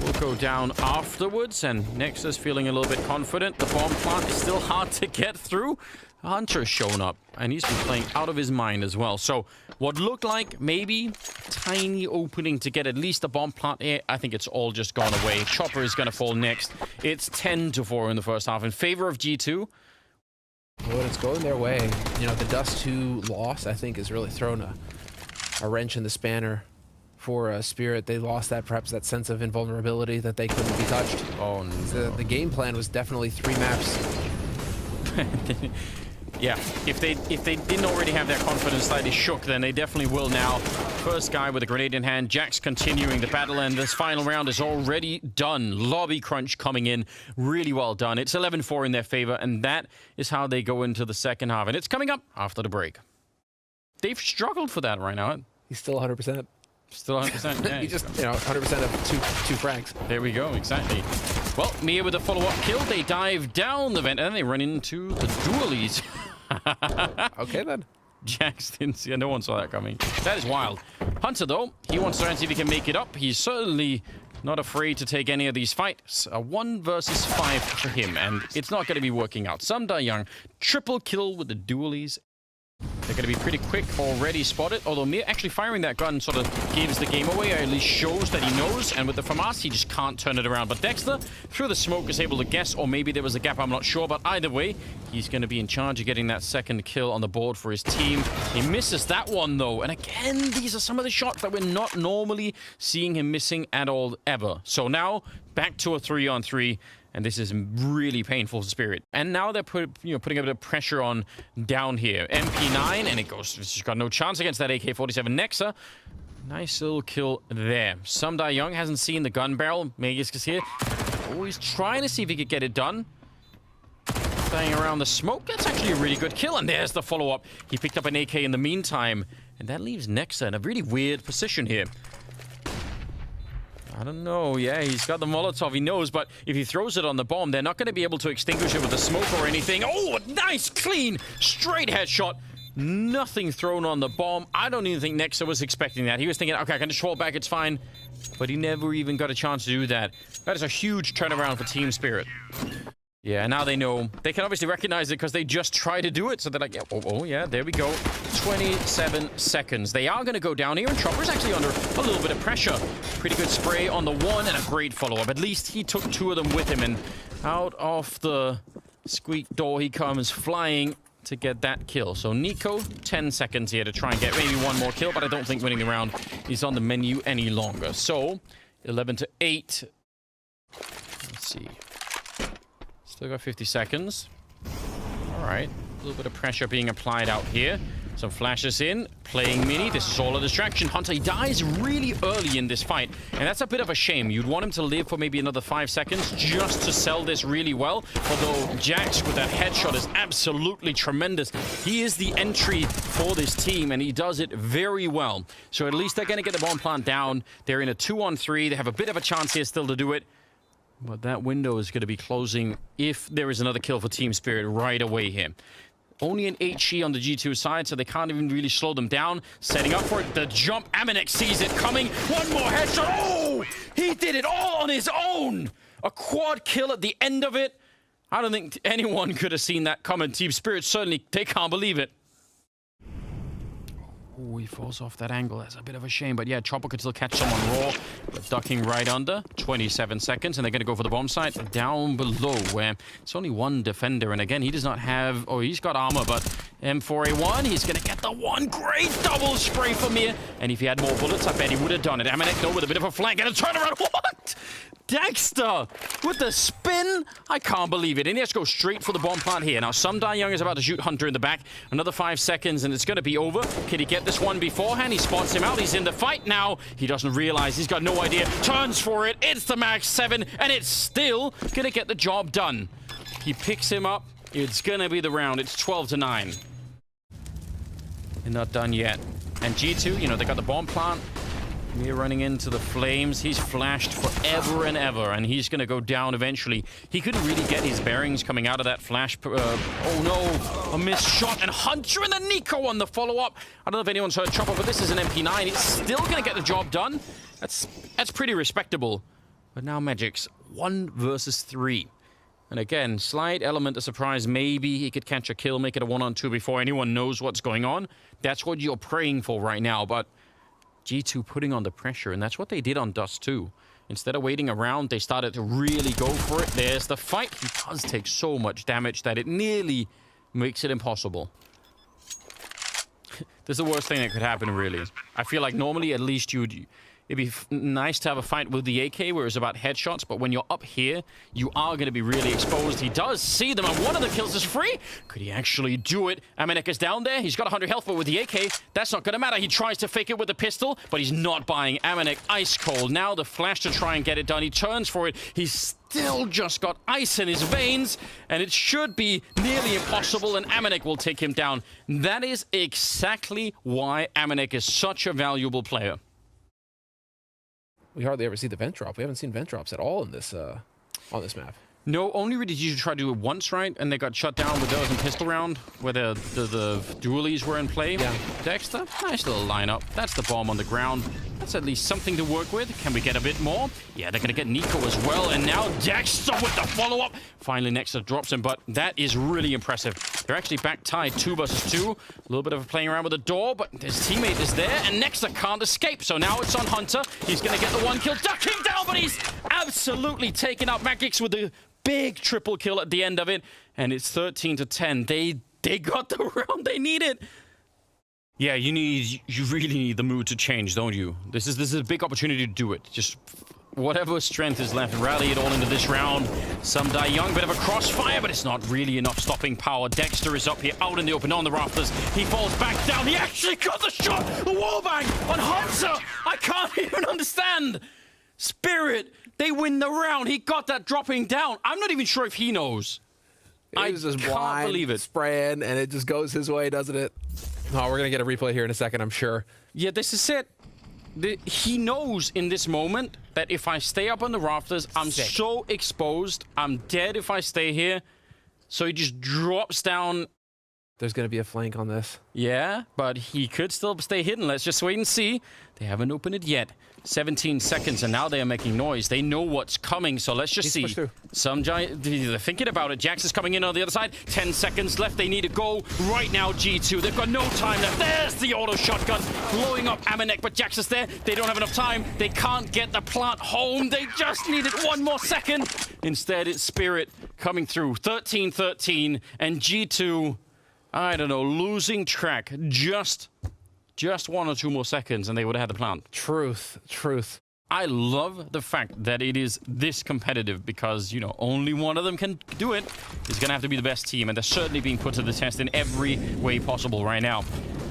We'll go down afterwards, and Nexa's feeling a little bit confident. The bomb plant is still hard to get through. Hunter's shown up, and he's been playing out of his mind as well. So what looked like maybe tiny opening to get at least a bomb plant here, I think it's all just gone away. Chopper is going to fall next. It's 10-4 in the first half in favor of G2. Well, it's going their way. You know, the Dust 2 loss, I think, has really thrown a wrench in the spanner for Spirit. They lost perhaps that sense of invulnerability that they couldn't be touched. Oh, no. The game plan was definitely 3 maps. Yeah, if they didn't already have that confidence slightly shook, then they definitely will now. First guy with a grenade in hand. Jax continuing the battle, and this final round is already done. Lobby crunch coming in. Really well done. It's 11-4 in their favor, and that is how they go into the second half. And it's coming up after the break. They've struggled for that right now. He's still 100%. Still 100%, yeah. He just, 100% of two frags. There we go, exactly. Well, Mia with a follow-up kill. They dive down the vent, and then they run into the dualies. Okay, then. Jax didn't see. No one saw that coming. That is wild. Hunter, though, he wants to try and see if he can make it up. He's certainly not afraid to take any of these fights. A 1 versus 5 for him, and it's not going to be working out. Sumda Young, triple kill with the dualies. They're going to be pretty quick, already spotted. Although Mir actually firing that gun sort of gives the game away, or at least shows that he knows. And with the FAMAS, he just can't turn it around. But Dexter, through the smoke, is able to guess, or maybe there was a gap, I'm not sure. But either way, he's going to be in charge of getting that second kill on the board for his team. He misses that one, though. And again, these are some of the shots that we're not normally seeing him missing at all, ever. So now, back to a 3-on-3. And this is really painful for Spirit. And now they're putting a bit of pressure on down here. MP9, and it goes. It's got no chance against that AK-47 Nexa. Nice little kill there. Sumda Young hasn't seen the gun barrel. Magus is here. Oh, he's trying to see if he could get it done. Staying around the smoke. That's actually a really good kill. And there's the follow-up. He picked up an AK in the meantime. And that leaves Nexa in a really weird position here. I don't know. Yeah, he's got the Molotov. He knows, but if he throws it on the bomb, they're not going to be able to extinguish it with the smoke or anything. Oh, nice, clean, straight headshot. Nothing thrown on the bomb. I don't even think Nexa was expecting that. He was thinking, okay, I can just fall back, it's fine. But he never even got a chance to do that. That is a huge turnaround for Team Spirit. Yeah, now they know. They can obviously recognize it because they just try to do it. So they're like, yeah, oh, yeah, there we go. 27 seconds. They are going to go down here, and Chopper's actually under a little bit of pressure. Pretty good spray on the one, and a great follow-up. At least he took 2 of them with him, and out of the squeak door he comes flying to get that kill. So Nico, 10 seconds here to try and get maybe 1 more kill, but I don't think winning the round is on the menu any longer. So 11-8. Let's see. Still got 50 seconds. All right. A little bit of pressure being applied out here. Some flashes in. Playing mini. This is all a distraction. Hunter, he dies really early in this fight. And that's a bit of a shame. You'd want him to live for maybe another 5 seconds just to sell this really well. Although Jax with that headshot is absolutely tremendous. He is the entry for this team, and he does it very well. So at least they're going to get the bomb plant down. They're in a 2-on-3. They have a bit of a chance here still to do it. But that window is going to be closing if there is another kill for Team Spirit right away here. Only an HE on the G2 side, so they can't even really slow them down. Setting up for it. The jump. Aminek sees it coming. 1 more headshot. Oh! He did it all on his own! A quad kill at the end of it. I don't think anyone could have seen that coming. Team Spirit, certainly, they can't believe it. Oh, he falls off that angle. That's a bit of a shame. But yeah, Chopper could still catch someone raw. But ducking right under. 27 seconds. And they're going to go for the bomb site down below, where it's only 1 defender. And again, he does not have... Oh, he's got armor, but M4A1, he's going to get the 1 great double spray from here. And if he had more bullets, I bet he would have done it. Aminek, though, with a bit of a flank and a turnaround. What? Dexter with the spin. I can't believe it. And he has to go straight for the bomb plant here. Now, Sumda Young is about to shoot Hunter in the back. Another 5 seconds, and it's going to be over. Can he get this one beforehand? He spots him out. He's in the fight now. He doesn't realize. He's got no idea. Turns for it. It's the max 7, and it's still going to get the job done. He picks him up. It's going to be the round. It's 12-9. They're not done yet. And G2, you know, they got the bomb plant. Mir running into the flames. He's flashed forever and ever, and he's going to go down eventually. He couldn't really get his bearings coming out of that flash. Oh no, a missed shot, and Hunter and then NUKE on the follow-up. I don't know if anyone's heard Chopper, but this is an MP9. It's still going to get the job done. That's pretty respectable. But now Magic's 1 versus 3. And again, slight element of surprise. Maybe he could catch a kill, make it a 1-on-2 before anyone knows what's going on. That's what you're praying for right now, but G2 putting on the pressure, and that's what they did on Dust too. Instead of waiting around, they started to really go for it. There's the fight. He does take so much damage that it nearly makes it impossible. This is the worst thing that could happen, really. I feel like normally, at least it'd be nice to have a fight with the AK where it's about headshots, but when you're up here, you are going to be really exposed. He does see them, and one of the kills is free. Could he actually do it? MNEK is down there. He's got 100 health, but with the AK, that's not going to matter. He tries to fake it with the pistol, but he's not buying. MNEK ice cold. Now the flash to try and get it done. He turns for it. He's still just got ice in his veins, and it should be nearly impossible, and MNEK will take him down. That is exactly why MNEK is such a valuable player. We hardly ever see the vent drop. We haven't seen vent drops at all on this map. No, only really did you try to do it once, right? And they got shut down with those in pistol round, where the dualies were in play. Yeah. Dexter, nice little lineup. That's the bomb on the ground. That's at least something to work with. Can we get a bit more? Yeah, they're going to get NUKE as well. And now Dexter with the follow-up. Finally, Nexus drops him, but that is really impressive. They're actually back tied 2 versus 2. A little bit of playing around with the door, but his teammate is there, and Nexus can't escape. So now it's on Hunter. He's going to get the 1 kill. Ducking down, but he's absolutely taken out Magix with the big triple kill at the end of it, and it's 13-10. They got the round they needed. Yeah, you really need the mood to change, don't you? This is a big opportunity to do it. Just whatever strength is left, rally it all into this round. Some die young, bit of a crossfire, but it's not really enough stopping power. Dexter is up here, out in the open on the rafters. He falls back down. He actually got the shot. The wallbang on Hunter. I can't even understand. Spirit, they win the round. He got that dropping down. I'm not even sure if he knows. I just can't believe it. Spraying, and it just goes his way, doesn't it? Oh, we're going to get a replay here in a second, I'm sure. Yeah, this is it. He knows in this moment that if I stay up on the rafters, I'm so exposed. I'm dead if I stay here. So he just drops down. There's going to be a flank on this. Yeah, but he could still stay hidden. Let's just wait and see. They haven't opened it yet. 17 seconds, and now they are making noise. They know what's coming, so let's just see. Some giant, they're thinking about it. Jax is coming in on the other side. 10 seconds left. They need to go right now, G2. They've got no time left. There's the auto shotgun blowing up MNEK, but Jax is there. They don't have enough time. They can't get the plant home. They just needed 1 more second. Instead, it's Spirit coming through. 13-13, and G2, I don't know, losing track. Just 1 or 2 more seconds and they would have had the plant. Truth. I love the fact that it is this competitive because, you know, only one of them can do it. It's going to have to be the best team, and they're certainly being put to the test in every way possible right now.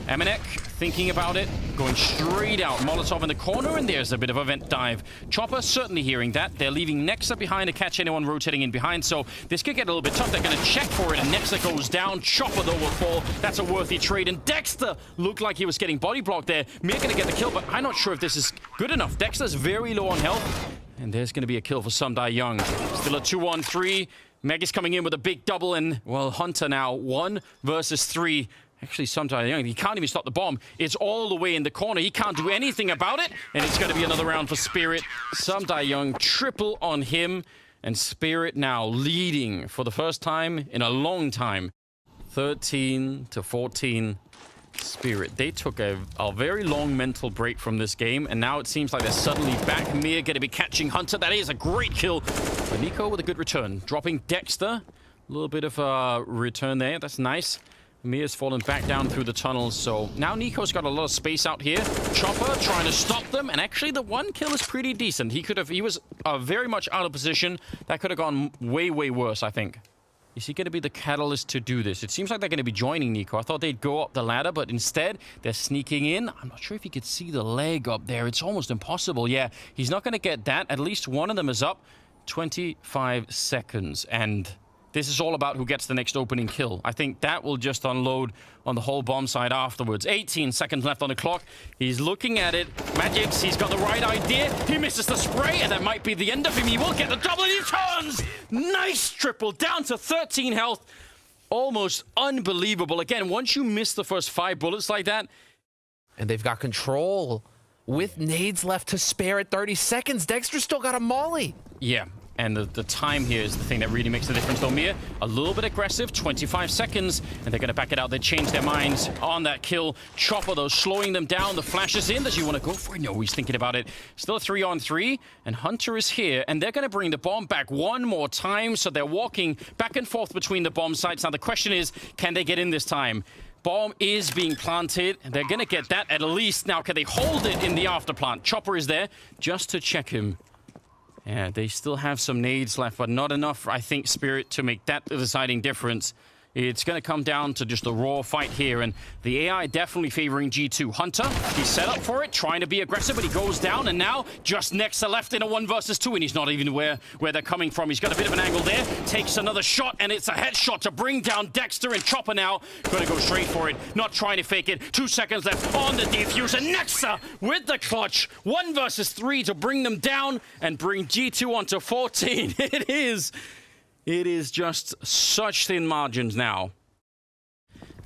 MNEK thinking about it, going straight out. Molotov in the corner, and there's a bit of a vent dive. Chopper certainly hearing that. They're leaving Nexa behind to catch anyone rotating in behind, so this could get a little bit tough. They're going to check for it, and Nexa goes down. Chopper, though, will fall. That's a worthy trade, and Dexter looked like he was getting body blocked there. Mir going to get the kill, but I'm not sure if this is good enough. Dexter's very low on health, and there's going to be a kill for Some Die Young. Still a 2-on-3. Meg is coming in with a big double, and, well, Hunter now 1 versus 3. Actually, sometimes he can't even stop the bomb. It's all the way in the corner. He can't do anything about it. And it's going to be another round for Spirit. Some Die Young triple on him. And Spirit now leading for the first time in a long time. 13-14. Spirit. They took a very long mental break from this game. And now it seems like they're suddenly back. Mir going to be catching Hunter. That is a great kill. But NUKE with a good return. Dropping Dexter. A little bit of a return there. That's nice. Mir's fallen back down through the tunnels, so now NUKE's got a lot of space out here. Chopper trying to stop them, and actually the 1 kill is pretty decent. He was very much out of position. That could have gone way, way worse, I think. Is he going to be the catalyst to do this? It seems like they're going to be joining NUKE. I thought they'd go up the ladder, but instead they're sneaking in. I'm not sure if you could see the leg up there. It's almost impossible. Yeah, he's not going to get that. At least one of them is up. 25 seconds, and This is all about who gets the next opening kill. I think that will just unload on the whole bomb side afterwards. 18 seconds left on the clock. He's looking at it. Magix, he's got the right idea. He misses the spray, and that might be the end of him. He will get the double, and he turns! Nice triple, down to 13 health. Almost unbelievable. Again, once you miss the first 5 bullets like that... And they've got control with nades left to spare at 30 seconds. Dexter's still got a molly. Yeah. And the time here is the thing that really makes the difference. Though Mir, a little bit aggressive, 25 seconds, and they're going to back it out. They change their minds on that kill. Chopper, though, slowing them down. The flash is in. Does he want to go for it? No, he's thinking about it. Still a 3-on-3, and Hunter is here, and they're going to bring the bomb back one more time, so they're walking back and forth between the bomb sites. Now, the question is, can they get in this time? Bomb is being planted, and they're going to get that at least. Now, can they hold it in the afterplant? Chopper is there just to check him. Yeah, they still have some nades left, but not enough, I think, Spirit to make that the deciding difference. It's going to come down to just a raw fight here, and the AI definitely favoring G2. Hunter, he's set up for it, trying to be aggressive, but he goes down, and now just next to left in a 1 versus 2, and he's not even where they're coming from. He's got a bit of an angle there, takes another shot, and it's a headshot to bring down Dexter, and Chopper now going to go straight for it, not trying to fake it. 2 seconds left on the defuse, and Nexa with the clutch. 1 versus 3 to bring them down and bring G2 onto 14. It is just such thin margins now.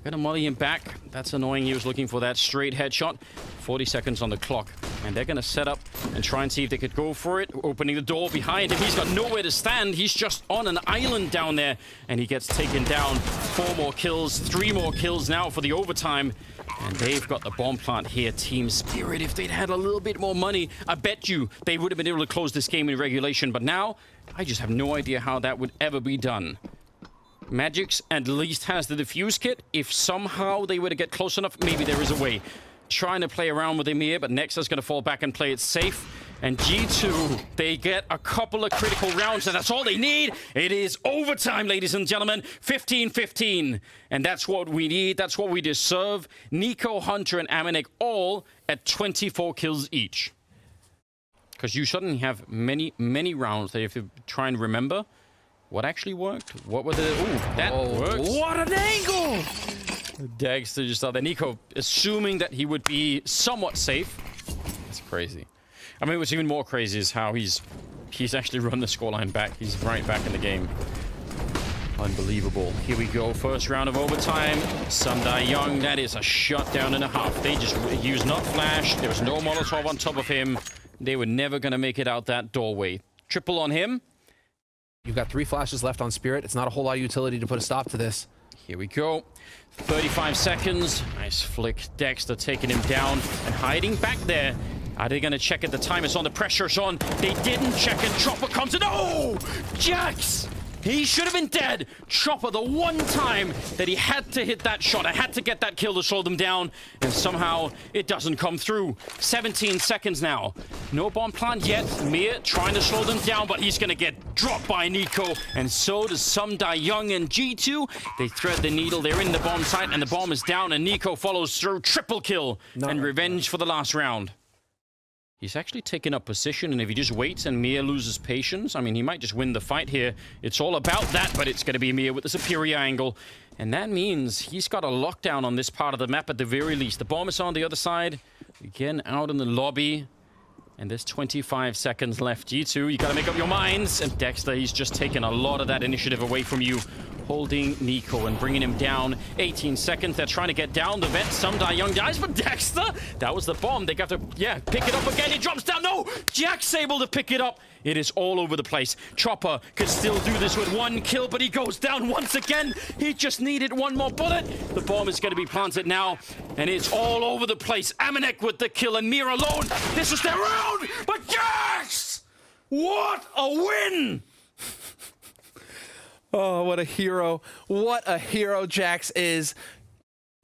Gonna molly him back. That's annoying. He was looking for that straight headshot. 40 seconds on the clock. And they're gonna set up and try and see if they could go for it. Opening the door behind him. He's got nowhere to stand. He's just on an island down there. And he gets taken down. 4 more kills. 3 more kills now for the overtime. And they've got the bomb plant here. Team Spirit, if they'd had a little bit more money, I bet you they would have been able to close this game in regulation. But now, I just have no idea how that would ever be done. Magix at least has the defuse kit. If somehow they were to get close enough, maybe there is a way. Trying to play around with him here, but Nexa's going to fall back and play it safe. And G2, they get a couple of critical rounds, and that's all they need. It is overtime, ladies and gentlemen. 15-15. And that's what we need. That's what we deserve. Nico, Hunter, and Amanek all at 24 kills each. Because you suddenly have many, many rounds that you have to try and remember what actually worked. What were the... Ooh, that works. What an angle! Dexter just saw that. Nico, assuming that he would be somewhat safe. That's crazy. I mean, what's even more crazy is how he's actually run the scoreline back. He's right back in the game. Unbelievable. Here we go. First round of overtime. Sundai Young, that is a shutdown and a half. They just used not flash. There was no Molotov on top of him. They were never going to make it out that doorway. Triple on him. You've got 3 flashes left on Spirit. It's not a whole lot of utility to put a stop to this. Here we go. 35 seconds. Nice flick. Dexter taking him down and hiding back there. Are they going to check at the time? It's on. The pressure's on. They didn't check, and Chopper comes in. Oh! Jax! He should have been dead. Chopper, the one time that he had to hit that shot. I had to get that kill to slow them down, and somehow it doesn't come through. 17 seconds now. No bomb plant yet. Mir trying to slow them down, but he's going to get dropped by Nico, and so does Sundai Young and G2. They thread the needle. They're in the bomb site, and the bomb is down, and Nico follows through. Triple kill and revenge for the last round. He's actually taken up position, and if he just waits and Mir loses patience, I mean, he might just win the fight here. It's all about that, but it's going to be Mir with the superior angle. And that means he's got a lockdown on this part of the map at the very least. The bomb is on the other side. Again, out in the lobby. And there's 25 seconds left. G2, you got to make up your minds. And Dexter, he's just taken a lot of that initiative away from you. Holding Nico and bringing him down. 18 seconds. They're trying to get down the vet. Sundai Young dies, but Dexter, that was the bomb. They got to, pick it up again. He drops down. No! Jack's able to pick it up. It is all over the place. Chopper could still do this with 1 kill, but he goes down once again. He just needed 1 more bullet. The bomb is going to be planted now, and it's all over the place. Amanek with the kill, and Mir alone. This is their round, but yes! What a win! Oh, what a hero. What a hero Jax is.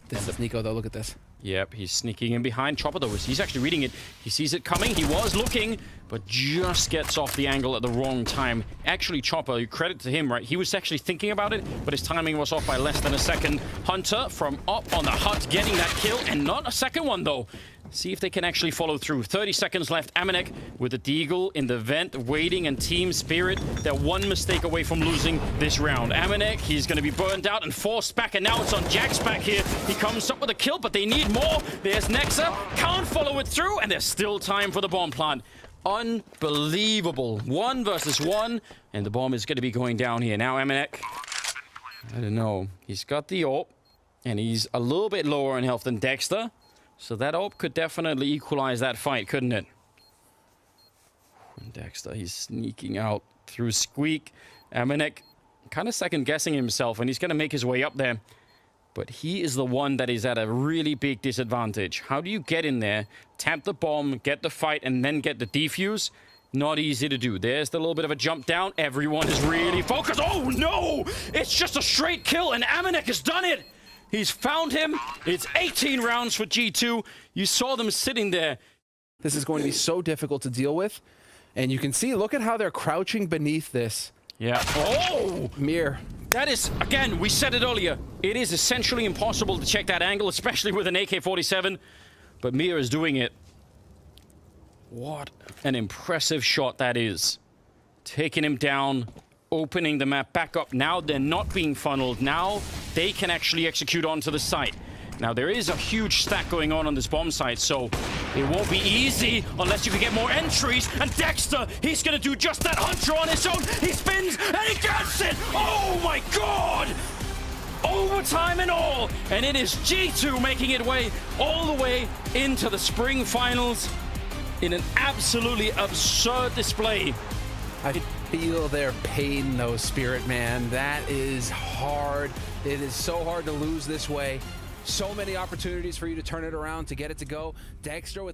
This is Nico, though. Look at this. Yep, he's sneaking in behind Chopper, though. He's actually reading it. He sees it coming. He was looking, but just gets off the angle at the wrong time. Actually, Chopper, credit to him, right? He was actually thinking about it, but his timing was off by less than a second. Hunter from up on the hut getting that kill, and not a second one, though. See if they can actually follow through. 30 seconds left. Amanek with the Deagle in the vent, waiting, and Team Spirit. They're one mistake away from losing this round. Amanek, he's going to be burned out and forced back, and now it's on Jack's back here. He comes up with a kill, but they need more. There's Nexa. Can't follow it through, and there's still time for the bomb plant. Unbelievable. 1 versus 1, and the bomb is going to be going down here. Now Amanek, I don't know. He's got the AWP, and he's a little bit lower in health than Dexter. So that AWP could definitely equalize that fight, couldn't it? And Dexter, he's sneaking out through Squeak. Amanek kind of second-guessing himself, and he's going to make his way up there. But he is the one that is at a really big disadvantage. How do you get in there, tap the bomb, get the fight, and then get the defuse? Not easy to do. There's the little bit of a jump down. Everyone is really focused. Oh, no! It's just a straight kill, and Amanek has done it! He's found him. It's 18 rounds for G2. You saw them sitting there. This is going to be so difficult to deal with. And you can see, look at how they're crouching beneath this. Yeah. Oh! Mir. That is, again, we said it earlier. It is essentially impossible to check that angle, especially with an AK-47. But Mir is doing it. What an impressive shot that is. Taking him down. Opening the map back up. Now they're not being funneled. Now they can actually execute onto the site. Now there is a huge stack going on this bomb site, so it won't be easy unless you can get more entries. And Dexter, he's going to do just that. Hunter on his own. He spins and he gets it. Oh my God! Overtime and all. And it is G2 making it way all the way into the spring finals in an absolutely absurd display. I feel their pain, though, Spirit, man. That is hard. It is so hard to lose this way. So many opportunities for you to turn it around, to get it to go. Dexter with